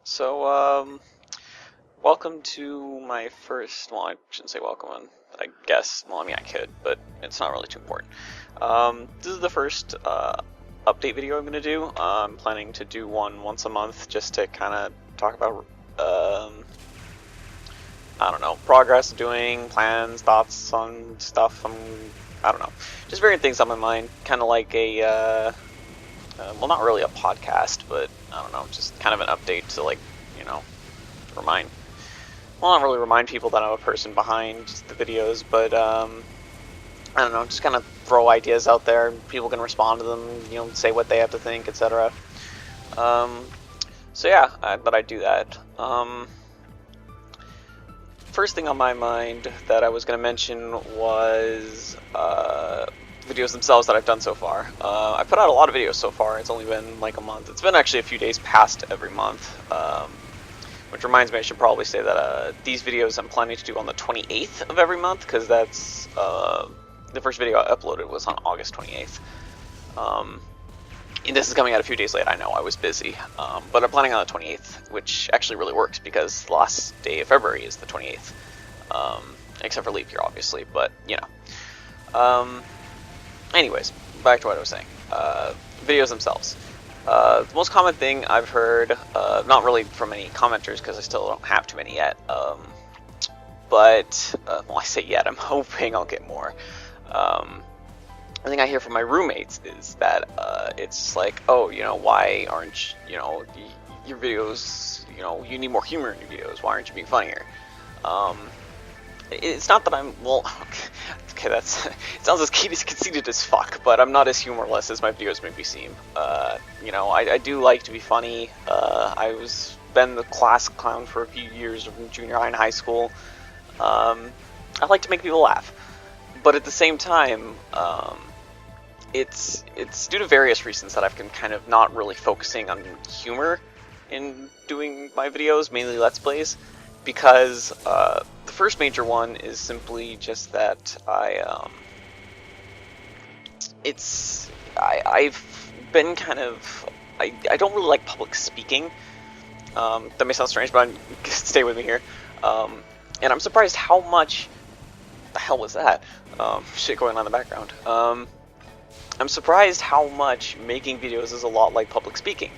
So, welcome to my first, well, I shouldn't say welcome, I guess, well, I mean, I could, but it's not really too important. This is the first, update video I'm going to do. I'm planning to do one once a month just to kind of talk about, I don't know, progress, doing, plans, thoughts on stuff, I don't know, just various things on my mind, kind of like a, well, not really a podcast, but, I don't know, just kind of an update to, like, you know, remind, well, not really remind people that I'm a person behind the videos, but, I don't know, just kind of throw ideas out there, people can respond to them, you know, say what they have to think, etc. So yeah, I thought I'd do that. First thing on my mind that I was going to mention was, videos themselves that I've done so far. I put out a lot of videos so far. It's only been like a month. It's been actually a few days past every month, which reminds me I should probably say that these videos I'm planning to do on the 28th of every month, because that's the first video I uploaded was on August 28th. And this is coming out a few days late. I know I was busy, but I'm planning on the 28th, which actually really works because the last day of February is the 28th, except for leap year, obviously. But you know. Anyways, back to what I was saying. Videos themselves. The most common thing I've heard, not really from any commenters because I still don't have too many yet, but, well, I say yet, I'm hoping I'll get more. The thing I hear from my roommates is that it's like, oh, you know, why aren't, you know, your videos, you know, you need more humor in your videos, why aren't you being funnier? It's not that I'm, well, okay, that's, it sounds as conceited as fuck, but I'm not as humorless as my videos make me seem. You know, I do like to be funny. I was been the class clown for a few years in junior high and high school. I like to make people laugh, but at the same time, it's due to various reasons that I've been kind of not really focusing on humor in doing my videos, mainly Let's Plays, because the first major one is simply just that I've been kind of, I don't really like public speaking. That may sound strange, but stay with me here. And I'm surprised how much, the hell was that? Shit going on in the background. I'm surprised how much making videos is a lot like public speaking,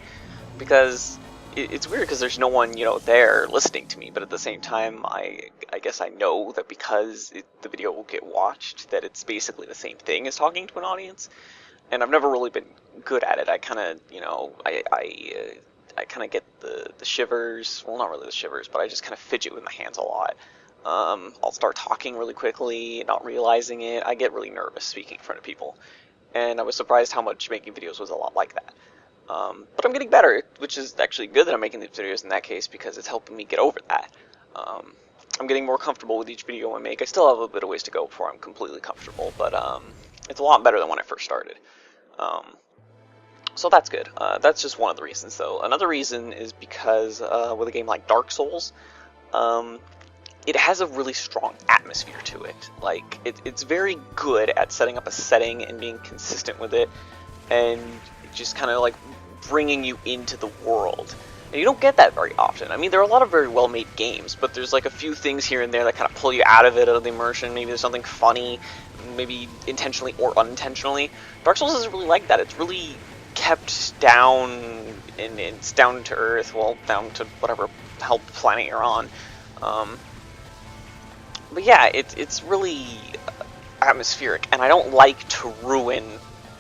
because it's weird because there's no one, you know, there listening to me, but at the same time, I guess I know that because the video will get watched, that it's basically the same thing as talking to an audience, and I've never really been good at it. I kind of, you know, I kind of get the shivers, well, not really the shivers, but I just kind of fidget with my hands a lot. I'll start talking really quickly, not realizing it. I get really nervous speaking in front of people, and I was surprised how much making videos was a lot like that. But I'm getting better, which is actually good that I'm making these videos in that case, because it's helping me get over that. I'm getting more comfortable with each video I make. I still have a bit of ways to go before I'm completely comfortable, but it's a lot better than when I first started. So that's good. That's just one of the reasons, though. Another reason is because with a game like Dark Souls, it has a really strong atmosphere to it. Like, it's very good at setting up a setting and being consistent with it, and just kind of like bringing you into the world. And you don't get that very often. I mean, there are a lot of very well-made games, but there's like a few things here and there that kind of pull you out of it, out of the immersion. Maybe there's something funny, maybe intentionally or unintentionally. Dark Souls isn't really like that. It's really kept down, and it's down to earth, well, down to whatever hell planet you're on. But yeah, it's really atmospheric, and I don't like to ruin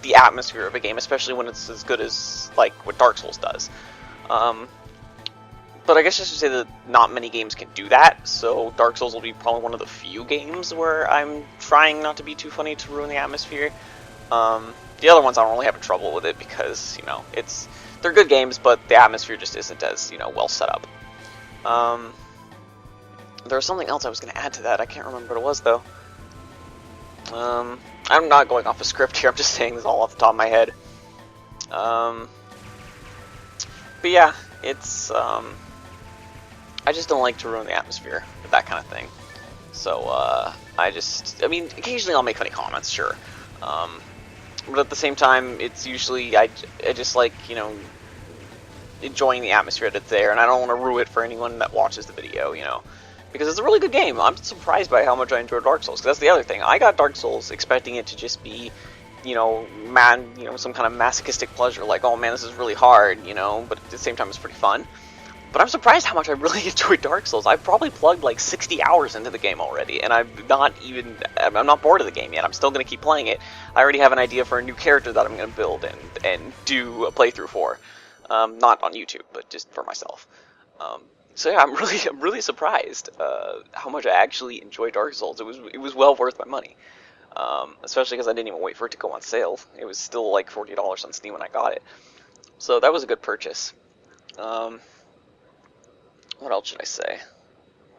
the atmosphere of a game, especially when it's as good as, like, what Dark Souls does. But I guess I should say that not many games can do that, so Dark Souls will be probably one of the few games where I'm trying not to be too funny to ruin the atmosphere. The other ones I don't really have trouble with it because, you know, they're good games, but the atmosphere just isn't as, you know, well set up. There was something else I was going to add to that. I can't remember what it was, though. I'm not going off a script here. I'm just saying this all off the top of my head. But yeah, it's, I just don't like to ruin the atmosphere with that kind of thing. So, I mean, occasionally I'll make funny comments, sure. But at the same time, it's usually, I just like, you know, enjoying the atmosphere that's there, and I don't want to ruin it for anyone that watches the video, you know. Because it's a really good game. I'm surprised by how much I enjoy Dark Souls, because that's the other thing. I got Dark Souls expecting it to just be, you know, some kind of masochistic pleasure, like, oh man, this is really hard, you know, but at the same time it's pretty fun. But I'm surprised how much I really enjoyed Dark Souls. I've probably plugged like 60 hours into the game already, and I'm not bored of the game yet. I'm still going to keep playing it. I already have an idea for a new character that I'm going to build and do a playthrough for. Not on YouTube, but just for myself. So yeah, I'm really surprised how much I actually enjoy Dark Souls. It was well worth my money. Especially because I didn't even wait for it to go on sale. It was still like $40 on Steam when I got it. So that was a good purchase. What else should I say?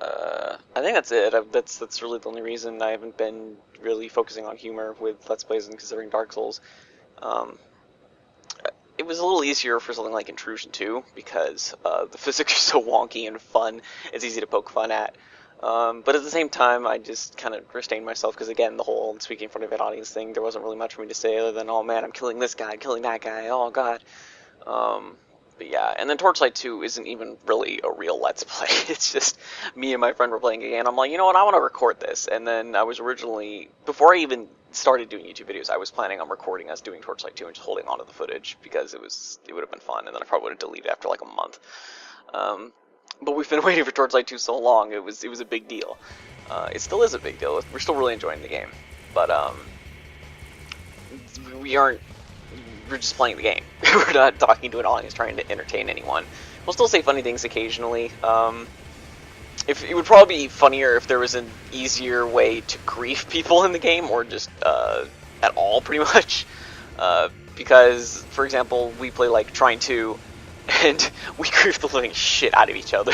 I think that's it. That's really the only reason I haven't been really focusing on humor with Let's Plays and considering Dark Souls. It was a little easier for something like Intrusion 2 because the physics are so wonky and fun. It's easy to poke fun at. But at the same time, I just kind of restrained myself because, again, the whole speaking in front of an audience thing, there wasn't really much for me to say other than, oh man, I'm killing this guy, killing that guy, oh god. But yeah, and then Torchlight 2 isn't even really a real Let's Play. It's just me and my friend were playing a game. I'm like, you know what, I want to record this. And then I was originally, before I even started doing YouTube videos, I was planning on recording us doing Torchlight 2 and just holding onto the footage because it would have been fun. And then I probably would have deleted it after like a month. But we've been waiting for Torchlight 2 so long, it was a big deal. It still is a big deal. We're still really enjoying the game. But we're just playing the game. We're not talking to an audience trying to entertain anyone. We'll still say funny things occasionally. If it would probably be funnier if there was an easier way to grief people in the game, or just at all, pretty much. Because, for example, we play like Trine 2, and we grief the living shit out of each other,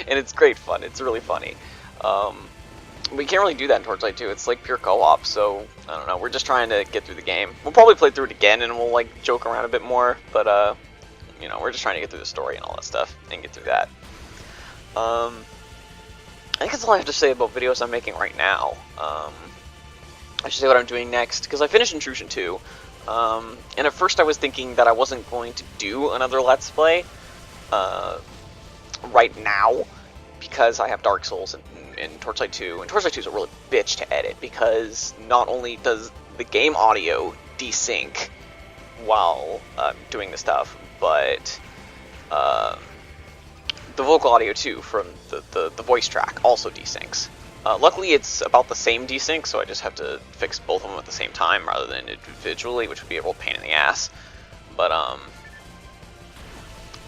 and it's great fun. It's really funny. We can't really do that in Torchlight 2. It's like pure co-op, so I don't know. We're just trying to get through the game. We'll probably play through it again, and we'll like joke around a bit more. But you know, we're just trying to get through the story and all that stuff, and get through that. I think that's all I have to say about videos I'm making right now. I should say what I'm doing next, because I finished Intrusion 2. And at first I was thinking that I wasn't going to do another Let's Play right now, because I have Dark Souls and Torchlight 2, and Torchlight 2 is a really bitch to edit, because not only does the game audio desync while doing the stuff, but the vocal audio too from the voice track also desyncs. Luckily it's about the same desync, so I just have to fix both of them at the same time rather than individually, which would be a real pain in the ass. But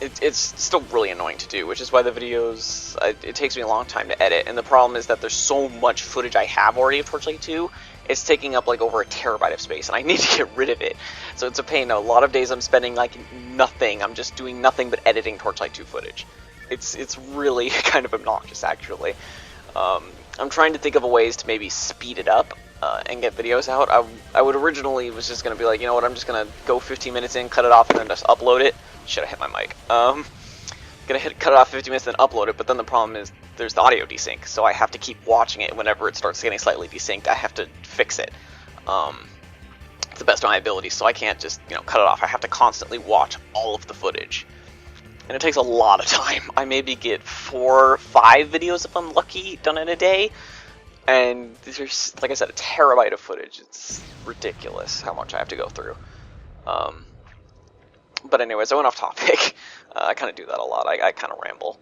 it's still really annoying to do, which is why the videos, it takes me a long time to edit. And the problem is that there's so much footage I have already of Torchlight 2, it's taking up like over a terabyte of space, and I need to get rid of it. So it's a pain. A lot of days I'm spending like nothing. I'm just doing nothing but editing Torchlight 2 footage. It's really kind of obnoxious, actually. I'm trying to think of ways to maybe speed it up and get videos out. I would originally was just going to be like, you know what, I'm just going to go 15 minutes in, cut it off, and then just upload it. Should have hit my mic. Cut it off 15 minutes and then upload it, but then the problem is there's the audio desync, so I have to keep watching it. Whenever it starts getting slightly desynced, I have to fix it. It's the best of my ability, so I can't just, you know, cut it off. I have to constantly watch all of the footage. And it takes a lot of time. I maybe get 4 or 5 videos if I'm lucky done in a day, and there's, like I said, a terabyte of footage. It's ridiculous how much I have to go through. But anyways, I went off topic. I kind of do that a lot. I kind of ramble.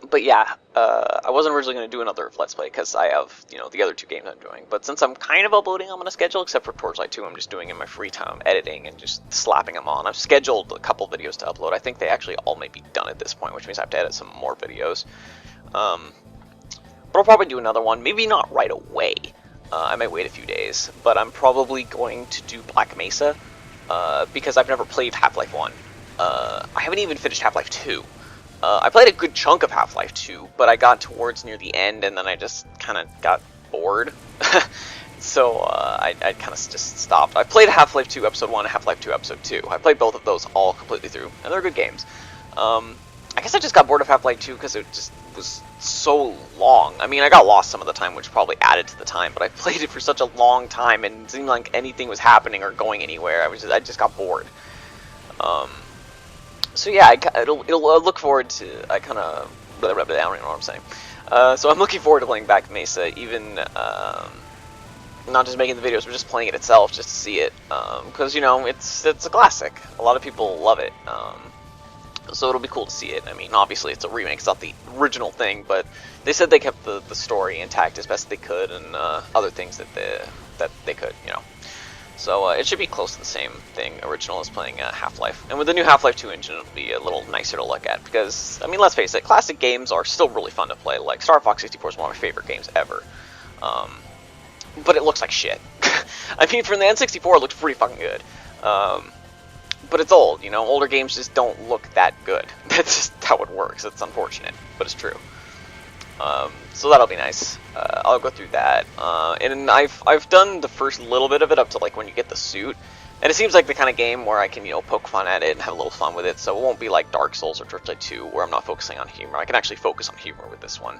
But yeah, I wasn't originally going to do another Let's Play because I have, you know, the other 2 games I'm doing. But since I'm kind of uploading them on a schedule, except for Torchlight 2, I'm just doing in my free time, editing and just slapping them on. I've scheduled a couple videos to upload. I think they actually all may be done at this point, which means I have to edit some more videos. But I'll probably do another one. Maybe not right away. I might wait a few days. But I'm probably going to do Black Mesa because I've never played Half-Life 1. I haven't even finished Half-Life 2. I played a good chunk of Half-Life 2, but I got towards near the end, and then I just kind of got bored. So I kind of just stopped. I played Half-Life 2 Episode 1 and Half-Life 2 Episode 2. I played both of those all completely through, and they're good games. I guess I just got bored of Half-Life 2 because it just was so long. I mean, I got lost some of the time, which probably added to the time, but I played it for such a long time, and it seemed like anything was happening or going anywhere. I just got bored. So yeah, it'll look forward to. I kind of I don't even know what I'm saying. So I'm looking forward to playing back Mesa, even not just making the videos, but just playing it itself, just to see it, because you know it's a classic. A lot of people love it, so it'll be cool to see it. I mean, obviously it's a remake, it's not the original thing, but they said they kept the story intact as best they could, and other things that they could, you know. So it should be close to the same thing original as playing Half-Life. And with the new Half-Life 2 engine, it'll be a little nicer to look at, because, I mean, let's face it, classic games are still really fun to play. Like, Star Fox 64 is one of my favorite games ever. But it looks like shit. I mean, from the N64, it looks pretty fucking good. But it's old, you know? Older games just don't look that good. That's just how it works. It's unfortunate, but it's true. So that'll be nice. I'll go through that. And I've done the first little bit of it up to like when you get the suit. And it seems like the kind of game where I can, you know, poke fun at it and have a little fun with it. So it won't be like Dark Souls or Driftwood 2 where I'm not focusing on humor. I can actually focus on humor with this one.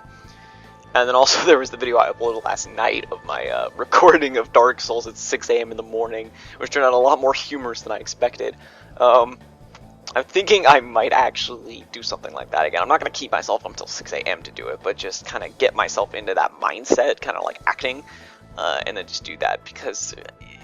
And then also there was the video I uploaded last night of my recording of Dark Souls at 6 a.m. in the morning, which turned out a lot more humorous than I expected. I'm thinking I might actually do something like that again. I'm not going to keep myself up until 6 a.m. to do it, but just kind of get myself into that mindset, kind of like acting, and then just do that, because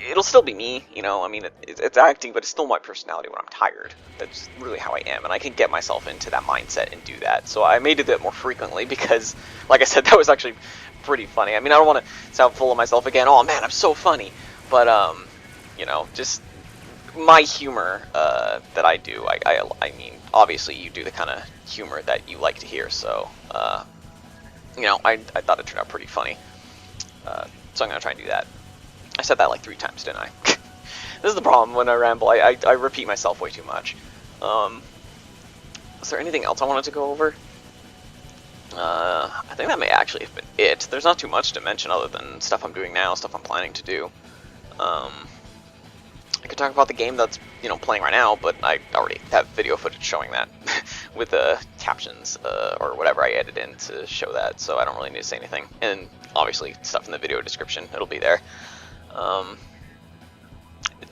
it'll still be me, you know. I mean, it's acting, but it's still my personality when I'm tired. That's really how I am, and I can get myself into that mindset and do that. So I may do that more frequently because, like I said, that was actually pretty funny. I mean, I don't want to sound full of myself again. Oh man, I'm so funny, but you know, just my humor that I do. I mean, obviously you do the kind of humor that you like to hear. So you know, I thought it turned out pretty funny. So I'm gonna try and do that. I said that like 3 times, didn't I? This is the problem when I ramble. I repeat myself way too much. Is there anything else I wanted to go over? I think that may actually have been it. There's not too much to mention other than stuff I'm doing now, stuff I'm planning to do. I could talk about the game that's, you know, playing right now, but I already have video footage showing that with the captions or whatever I edited in to show that, so I don't really need to say anything. And obviously stuff in the video description, it'll be there.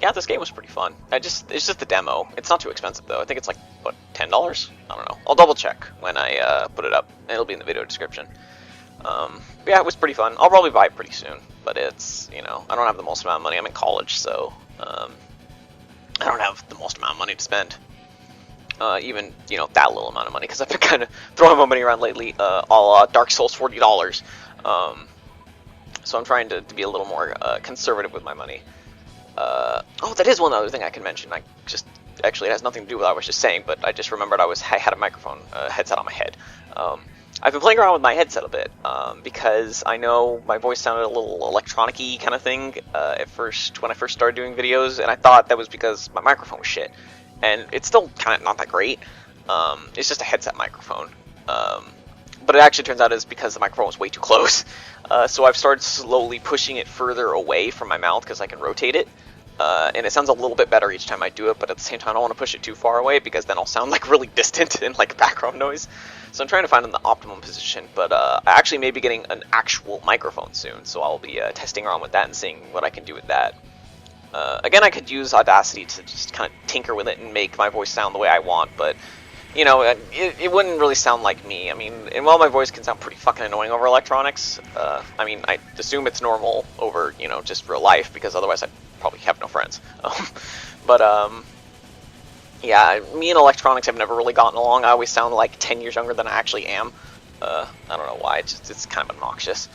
Yeah, this game was pretty fun. It's just the demo. It's not too expensive though. I think it's like, what, $10? I don't know. I'll double check when I put it up. It'll be in the video description. But yeah, it was pretty fun. I'll probably buy it pretty soon, but it's, you know, I don't have the most amount of money. I'm in college, so I don't have the most amount of money to spend. Even, you know, that little amount of money, because I've been kind of throwing my money around lately, a la Dark Souls $40. So I'm trying to be a little more conservative with my money. Oh, that is one other thing I can mention. Actually, it has nothing to do with what I was just saying, but I just remembered I had a microphone headset on my head. I've been playing around with my headset a bit, because I know my voice sounded a little electronic-y kind of thing at first, when I first started doing videos, and I thought that was because my microphone was shit. And it's still kind of not that great. It's just a headset microphone. But it actually turns out it's because the microphone was way too close. So I've started slowly pushing it further away from my mouth because I can rotate it. And it sounds a little bit better each time I do it, but at the same time I don't want to push it too far away because then I'll sound like really distant and like background noise. So I'm trying to find the optimum position, but I actually may be getting an actual microphone soon, so I'll be testing around with that and seeing what I can do with that. Again, I could use Audacity to just kind of tinker with it and make my voice sound the way I want, but, you know, it wouldn't really sound like me. I mean, and while my voice can sound pretty fucking annoying over electronics, I mean, I assume it's normal over, you know, just real life, because otherwise I'd probably have no friends. Yeah, me and electronics have never really gotten along. I always sound like 10 years younger than I actually am. I don't know why, it's kind of obnoxious.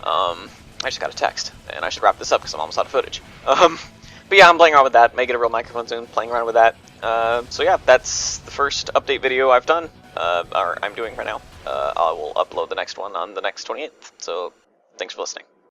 I just got a text, and I should wrap this up because I'm almost out of footage. But yeah, I'm playing around with that, may get a real microphone soon, playing around with that. So yeah, that's the first update video I've done, or I'm doing right now. I will upload the next one on the next 28th, so thanks for listening.